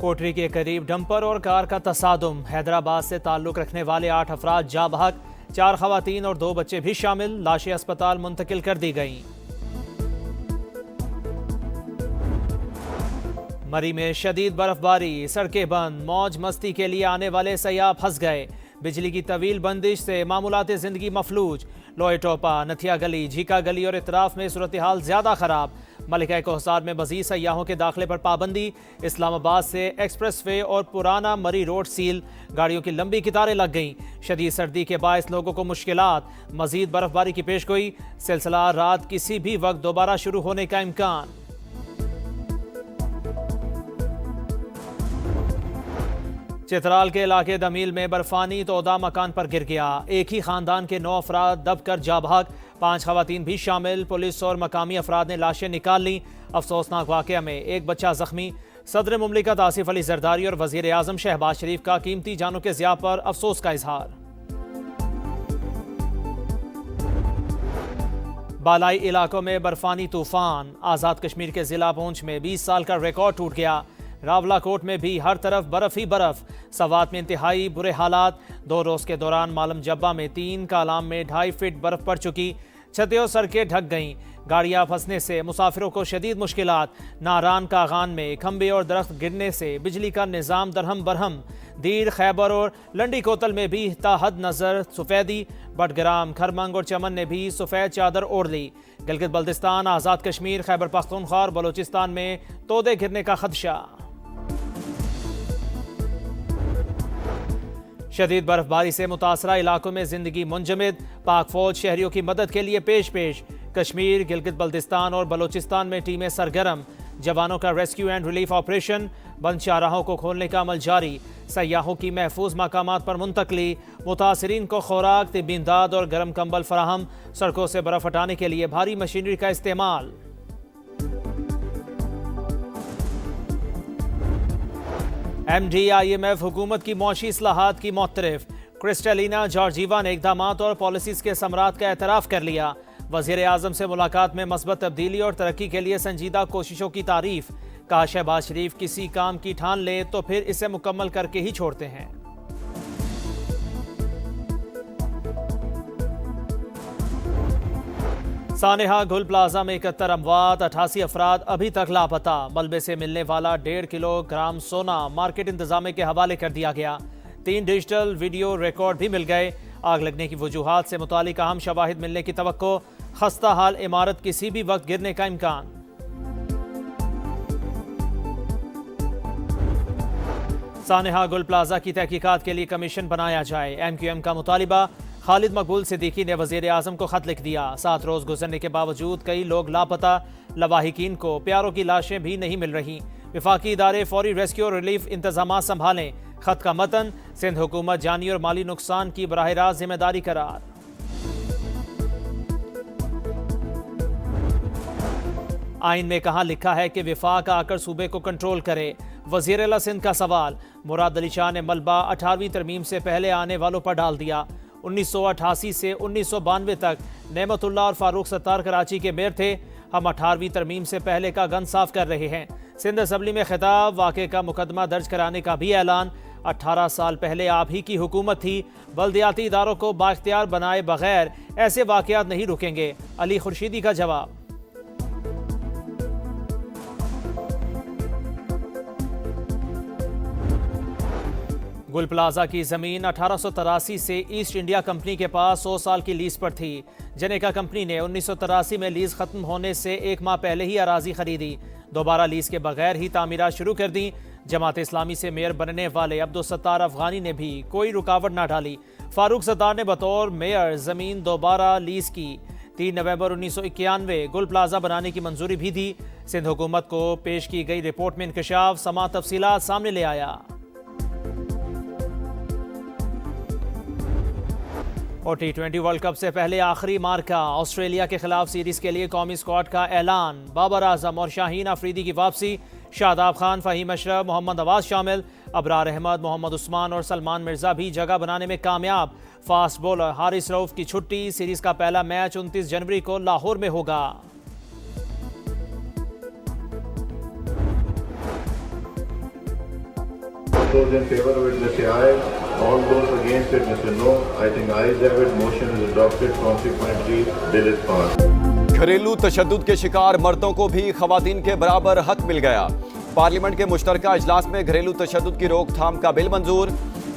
कोटरी के करीब डंपर और कार का तसादुम। हैदराबाद से ताल्लुक रखने वाले 8 अफराद जाँ बहक, 4 खवातीन और 2 बच्चे भी शामिल। लाशें अस्पताल मुंतकिल कर दी गईं। मरी में शदीद बर्फबारी, सड़कें बंद, मौज मस्ती के लिए आने वाले सयाह फंस गए। बिजली की तवील बंदिश से मामूलाते जिंदगी मफलूज। लोहे टोपा, नथिया गली, झीका गली और इतराफ में सूरत हाल ज्यादा खराब। मलिका कोहसार में मजीद सयाहों के दाखिले पर पाबंदी। इस्लामाबाद से एक्सप्रेस वे और पुराना मरी रोड सील। गाड़ियों की लंबी कितारें लग गईं। शदीद सर्दी के बायस लोगों को मुश्किलात। मजीद बर्फबारी की पेशगोई। सिलसिला रात किसी भी वक्त दोबारा शुरू होने का इम्कान। चित्राल के इलाके दमील में बर्फानी तोदा मकान पर गिर गया। एक ही खानदान के 9 अफराद दबकर जा भाग, 5 खवातीन भी शामिल। पुलिस और मकामी अफराद ने लाशें निकाल ली। अफसोसनाक वाकया में एक बच्चा जख्मी। सदर मुमलिकत आसिफ अली जरदारी और वजीर आजम शहबाज शरीफ का कीमती जानों के ज़िया पर अफसोस का इजहार। बालाई इलाकों में बर्फानी तूफान। आज़ाद कश्मीर के जिला पुंछ में 20 साल का रिकॉर्ड टूट गया। रावलाकोट में भी हर तरफ बर्फ ही बर्फ। सवात में इंतहाई बुरे हालात। 2 रोज के दौरान मालम जब्बा में 3, कालाम में 2.5 फीट बर्फ पड़ चुकी। छतें और सड़कें ढक गईं। गाड़ियां फंसने से मुसाफिरों को शदीद मुश्किलात। नारान कागान में खंबे और दरख्त गिरने से बिजली का निज़ाम दरहम बरहम। दीर, खैबर और लंडी कोतल में भी ताहद नजर सफ़ेदी। बटग्राम, खरमंग और चमन ने भी सफ़ेद चादर ओढ़ ली। गिलगित बल्तिस्तान, आज़ाद कश्मीर, खैबर पख्तूनख्वा और बलोचिस्तान में तोदे गिरने का खदशा। शदीद बर्फबारी से मुतासरा इलाकों में जिंदगी मुंजमद। पाक फौज शहरियों की मदद के लिए पेश। कश्मीर, गिलगित बल्तिस्तान और बलोचिस्तान में टीमें सरगर्म। जवानों का रेस्क्यू एंड रिलीफ ऑपरेशन। बंद शाहराहों को खोलने का अमल जारी। सयाहों की महफूज मकामात पर मुंतकली। मुतासरीन को खुराक, तिब्बी इमदाद और गर्म कंबल फराहम। सड़कों से बर्फ हटाने के लिए भारी मशीनरी का इस्तेमाल। MD-IMF हुकूमत की मौशी इस्लाहात की मोतरफ। क्रिस्टलिना जॉर्जीवा ने इक़दामात और पॉलिसीज़ के समरात का एतराफ़ कर लिया। वज़ीर आज़म से मुलाकात में मस्बत तब्दीली और तरक्की के लिए संजीदा कोशिशों की तारीफ। कहा, शहबाज शरीफ किसी काम की ठान ले तो फिर इसे मुकम्मल करके ही छोड़ते हैं। सानेहा गुल प्लाजा में 71 अमवात, 88 अफराद अभी तक लापता। मलबे से मिलने वाला 1.5 किलोग्राम सोना मार्केट इंतजामिया के हवाले कर दिया गया। 3 डिजिटल वीडियो रिकॉर्ड भी मिल गए। आग लगने की वजूहात से मुतालिक अहम शवाहिद मिलने की तवक्को। खस्ता हाल इमारत किसी भी वक्त गिरने का इम्कान। सानेहा गुल प्लाजा की तहकीकात के लिए कमीशन बनाया जाए। MQM का मुतालिबा। खालिद मकबूल सिद्दीकी ने वज़ीर आज़म को खत लिख दिया। 7 रोज गुजरने के बावजूद कई लोग लापता। लवाहिकीन को प्यारों की लाशें भी नहीं मिल रही। विफाकी इदारे फौरी रेस्क्यू और रिलीफ इंतजाम संभालें। खत का मतन, सिंध हुकूमत जानी और माली नुकसान की बराह रास्त जिम्मेदारी करार। आइन में कहाँ लिखा है कि विफाक आकर सूबे को कंट्रोल करे। वज़ीर आला सिंध का सवाल। मुराद अली शाह ने मलबा 18वीं तरमीम से पहले आने वालों पर डाल दिया। 1988 से 1992 तक नेमतुल्लाह और फारूक सत्तार कराची के मेयर थे। हम 18वीं तरमीम से पहले का गन साफ कर रहे हैं। सिंध असम्बली में खिताब। वाक़े का मुकदमा दर्ज कराने का भी ऐलान। 18 साल पहले आप ही की हुकूमत थी। बल्दियाती इदारों को बाख्तियार बनाए बगैर ऐसे वाक़यात नहीं रुकेंगे। अली खुर्शीदी का जवाब। गुल प्लाजा की ज़मीन 1883 से ईस्ट इंडिया कंपनी के पास 100 साल की लीज पर थी। जनेका कंपनी ने 1983 में लीज खत्म होने से 1 माह पहले ही अराजी खरीदी। दोबारा लीज के बगैर ही तामीरात शुरू कर दी। जमात इस्लामी से मेयर बनने वाले अब्दुल सत्तार अफगानी ने भी कोई रुकावट ना डाली। फारूक सत्तार ने बतौर मेयर ज़मीन दोबारा लीज की। 3 नवंबर 1991 गुल प्लाजा बनाने की मंजूरी भी दी। सिंध हुकूमत को पेश की गई रिपोर्ट में इंकशाफ समा तफसीलात सामने ले आया। और T20 वर्ल्ड कप से पहले आखिरी मार्का। ऑस्ट्रेलिया के खिलाफ सीरीज के लिए कौमी स्क्वाड का ऐलान। बाबर आजम और शाहीन अफरीदी की वापसी। शादाब खान, फ़हीम अशरफ, मोहम्मद नवाज शामिल। अबरार अहमद, मोहम्मद उस्मान और सलमान मिर्जा भी जगह बनाने में कामयाब। फास्ट बॉलर हारिस रऊफ की छुट्टी। सीरीज का पहला मैच 29 जनवरी को लाहौर में होगा। those in favor of it, let's say aye. All those against it, let's say no. I think ayes have it. Motion is adopted. Consequently, bill is passed. घरेलू तशद्दुद के शिकार मर्दों को भी खवातीन के बराबर हक मिल गया। पार्लियामेंट के मुश्तरका इजलास में घरेलू तशद्दुद की रोकथाम का बिल मंजूर।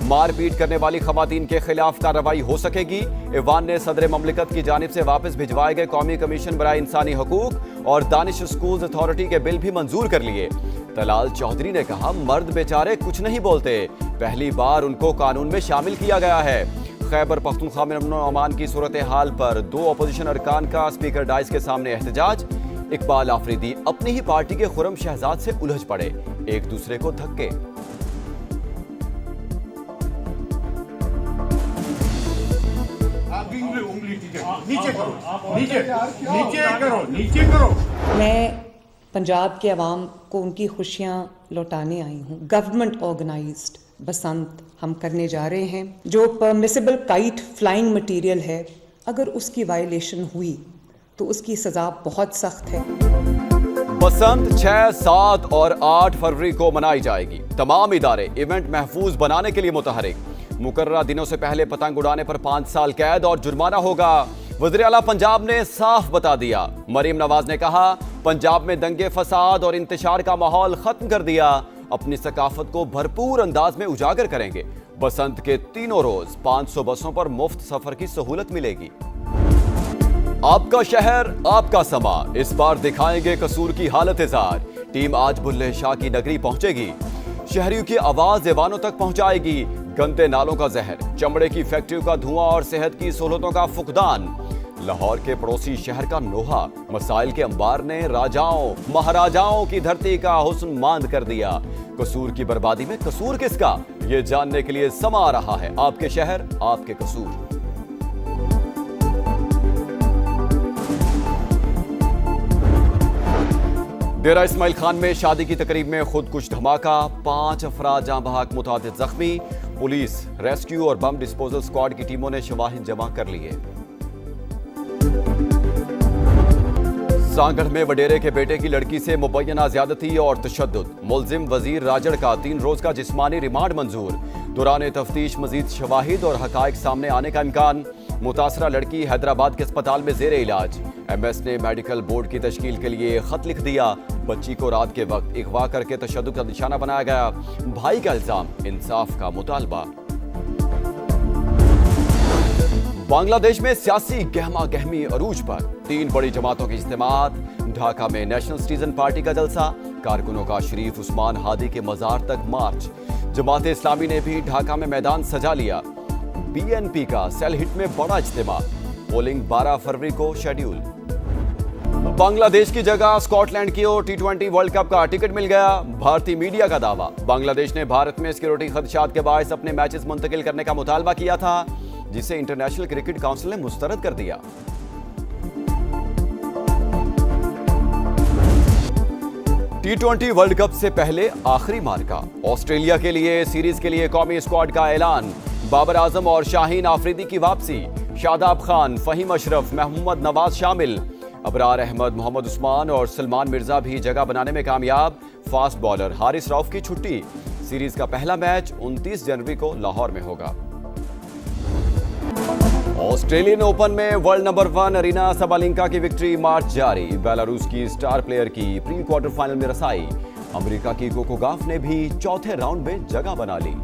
मारपीट करने वाली खवातीन के खिलाफ कार्रवाई हो सकेगी। ईवान ने सदर ममलिकत की जानिब से वापस भिजवाए गए कौमी कमीशन बराए इंसानी हकूक और दानिश स्कूल्स अथॉरिटी के बिल भी मंजूर कर लिए। तलाल चौधरी ने कहा, मर्द बेचारे कुछ नहीं बोलते, पहली बार उनको कानून में शामिल किया गया है। खैबर पख्तूनख्वा में अमन और अमान की सूरत हाल पर दो अपोजिशन अरकान का स्पीकर डाइस के सामने एहतजाज। इकबाल आफरीदी अपनी ही पार्टी के खुरम शहजाद से उलझ पड़े, एक दूसरे को धक्के। नीचे करो, नीचे करो। मैं पंजाब के अवाम को उनकी खुशियाँ लौटाने आई हूँ। गवर्नमेंट ऑर्गेनाइज्ड बसंत हम करने जा रहे हैं। जो परमिसिबल काइट फ्लाइंग मटेरियल है, अगर उसकी वायलेशन हुई तो उसकी सज़ा बहुत सख्त है। बसंत 6, 7 और 8 फरवरी को मनाई जाएगी। तमाम इदारे इवेंट महफूज बनाने के लिए मुतहरिक। मुकर्ररा दिनों से पहले पतंग उड़ाने पर 5 साल कैद और जुर्माना होगा। वज़ीर आला पंजाब ने साफ बता दिया। मरीम नवाज ने कहा, पंजाब में दंगे फसाद और इंतशार का माहौल खत्म कर दिया। अपनी सकाफत को भरपूर अंदाज में उजागर करेंगे। बसंत के तीनों रोज 500 बसों पर मुफ्त सफर की सहूलत मिलेगी। आपका शहर, आपका समा, इस बार दिखाएंगे कसूर की हालत इज़ार। टीम आज बुल्ले शाह की नगरी पहुंचेगी। शहरियों की आवाज ऐवानों तक पहुंचाएगी। गंदे नालों का जहर, चमड़े की फैक्ट्रियों का धुआं और सेहत की सहूलतों का फुकदान। लाहौर के पड़ोसी शहर का नोहा मसाइल के अंबार ने राजाओं महाराजाओं की धरती का हुस्न मांद कर दिया। कसूर की बर्बादी में कसूर किसका, ये जानने के लिए समा आ रहा है आपके शहर, आपके कसूर। डेरा इस्माइल खान में शादी की तकरीब में खुदकुश धमाका, 5 अफराद जाँ बहक, मुतादिद जख्मी। पुलिस, रेस्क्यू और बम डिस्पोजल स्क्वाड की टीमों ने शवाहिद जमा कर लिए। सांगढ़ में वडेरे के बेटे की लड़की से मुबैना ज्यादती और तशद्दुद। मुलजिम वजीर राजड़ का 3 रोज का जिस्मानी रिमांड मंजूर। दौरान तफ्तीश मजीद शवाहिद और हकायक सामने आने का इम्कान। मुतासरा लड़की हैदराबाद के अस्पताल में जेर इलाज। MS ने मेडिकल बोर्ड की तश्कील के लिए खत लिख दिया। बच्ची को रात के वक्त अगवा करके तशद्दुद का निशाना बनाया गया। भाई का इल्जाम, इंसाफ का मुतालबा। बांग्लादेश में सियासी गहमा गहमी अरूज पर, 3 बड़ी जमातों के इज्तिमात। ढाका में नेशनल सिटीजन पार्टी का जलसा, कारकुनों का शरीफ उस्मान हादी के मजार तक मार्च। जमात इस्लामी ने भी ढाका में मैदान सजा लिया। BNP का सेल हिट में बड़ा इज्तिमा, पोलिंग 12 फरवरी को शेड्यूल। बांग्लादेश की जगह स्कॉटलैंड की ओर T20 वर्ल्ड कप का टिकट मिल गया। भारतीय मीडिया का दावा, बांग्लादेश ने भारत में सिक्योरिटी खदशात के बायस अपने मैचेस मुंतकिल करने का मुतालबा किया था, जिसे इंटरनेशनल क्रिकेट काउंसिल ने मुस्तरद कर दिया। T20 वर्ल्ड कप से पहले आखिरी मार्का, ऑस्ट्रेलिया के लिए सीरीज के लिए कौमी स्क्वाड का ऐलान। बाबर आजम और शाहीन आफरीदी की वापसी। शादाब खान, फहीम अशरफ, मोहम्मद नवाज शामिल। अबरार अहमद, मोहम्मद उस्मान और सलमान मिर्जा भी जगह बनाने में कामयाब। फास्ट बॉलर हारिस रऊफ की छुट्टी। सीरीज का पहला मैच 29 जनवरी को लाहौर में होगा। ऑस्ट्रेलियन ओपन में वर्ल्ड नंबर 1 अरीना सबालेंका की विक्ट्री मार्च जारी। बेलारूस की स्टार प्लेयर की प्री क्वार्टर फाइनल में रसाई। अमेरिका की कोको गॉफ ने भी चौथे राउंड में जगह बना ली।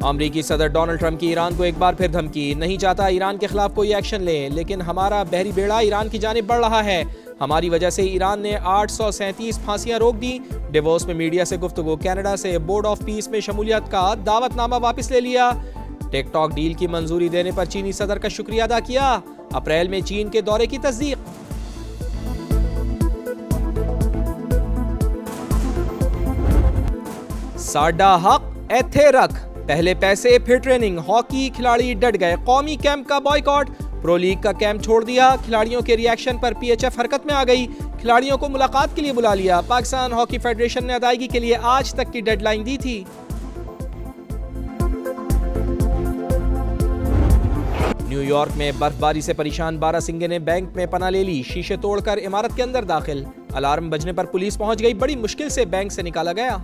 अमरीकी सदर डोनाल्ड ट्रंप की ईरान को एक बार फिर धमकी। नहीं चाहता ईरान के खिलाफ कोई एक्शन ले, लेकिन हमारा बहरी बेड़ा ईरान की जानिब बढ़ रहा है। हमारी वजह से ईरान ने 837 फांसियां रोक दी। डिवोर्स में मीडिया से गुफ्तगू। कनाडा से बोर्ड ऑफ पीस में शमूलियत का दावतनामा वापस ले लिया। टिकटॉक डील की मंजूरी देने पर चीनी सदर का शुक्रिया अदा किया। अप्रैल में चीन के दौरे की तस्दीक। साडा हक एथे रख, पहले पैसे फिर ट्रेनिंग। हॉकी खिलाड़ी डट गए, कौमी कैंप का बॉयकॉट। प्रो लीग का कैंप छोड़ दिया। खिलाड़ियों के रिएक्शन पर PHF हरकत में आ गई। खिलाड़ियों को मुलाकात के लिए बुला लिया। पाकिस्तान हॉकी फेडरेशन ने अदायगी के लिए आज तक की डेडलाइन दी थी। न्यूयॉर्क में बर्फबारी से परेशान 12 सिंगे ने बैंक में पनाह ले ली। शीशे तोड़कर इमारत के अंदर दाखिल। अलार्म बजने पर पुलिस पहुंच गई, बड़ी मुश्किल से बैंक से निकाला गया।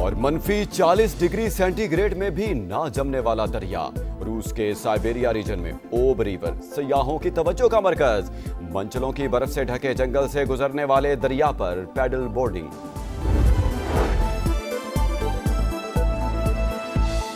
और मनफी 40 डिग्री सेंटीग्रेड में भी ना जमने वाला दरिया। रूस के साइबेरिया रीजन में ओब रिवर सयाहों की तवज्जो का मरकज। मंचलों की बर्फ से ढके जंगल से गुजरने वाले दरिया पर पैडल बोर्डिंग।